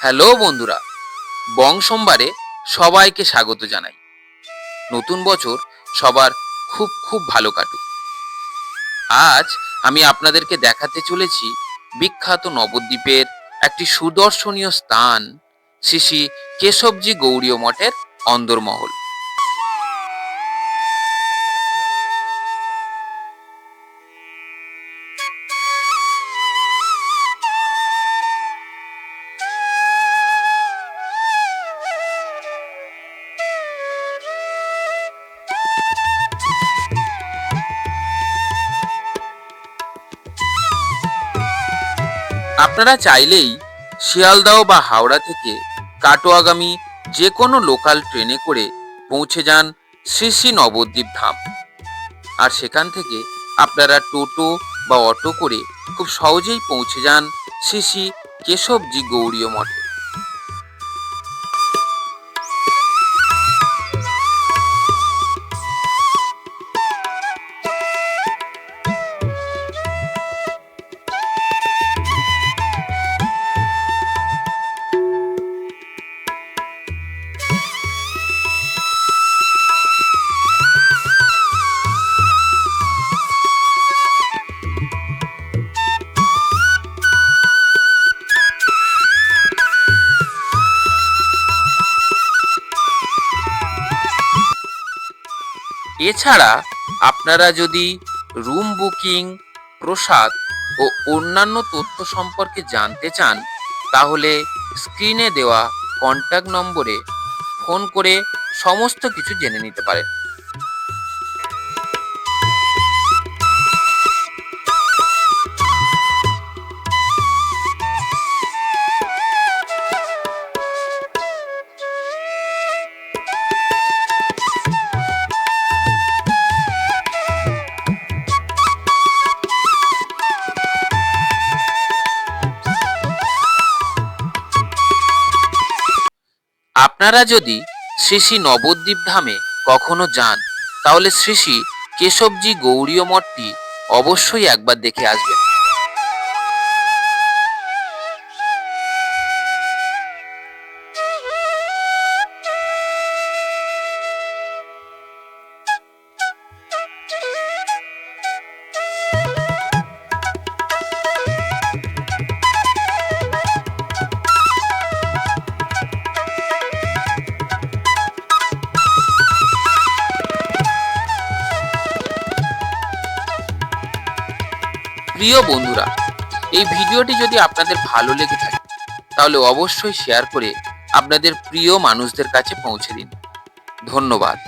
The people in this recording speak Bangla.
হ্যালো বন্ধুরা, বং সোমবারে সবাইকে স্বাগত জানাই। নতুন বছর সবার খুব খুব ভালো কাটুক। আজ আমি আপনাদেরকে দেখাতে চলেছি বিখ্যাত নবদ্বীপের একটি সুদর্শনীয় স্থান, শ্রী শ্রী কেশবজি গৌড়ীয় মঠের অন্দরমহল। আপনারা চাইলেই শিয়ালদহ বা হাওড়া থেকে কাটোয়াগামী যে কোনো লোকাল ট্রেনে করে পৌঁছে যান শ্রী শ্রী নবদ্বীপ ধাম। আর সেখান থেকে আপনারা টোটো বা অটো করে খুব সহজেই পৌঁছে যান শ্রী শ্রী কেশবজি গৌড়ীয় মঠে। এছাড়া আপনারা যদি রুম বুকিং, প্রসাদ ও অন্যান্য তথ্য সম্পর্কে জানতে চান, তাহলে স্ক্রিনে দেওয়া কন্ট্যাক্ট নম্বরে ফোন করে সমস্ত কিছু জেনে নিতে পারেন। আপনারা যদি শ্রী শ্রী নবদ্বীপ ধামে কখনো যান, তাহলে শ্রী শ্রী কেশবজি গৌড়ীয় মঠটি অবশ্যই একবার দেখে আসবেন। প্রিয় বন্ধুরা, এই ভিডিওটি যদি আপনাদের ভালো লেগে থাকে, তাহলে অবশ্যই শেয়ার করে আপনাদের প্রিয় মানুষদের কাছে পৌঁছে দিন। ধন্যবাদ।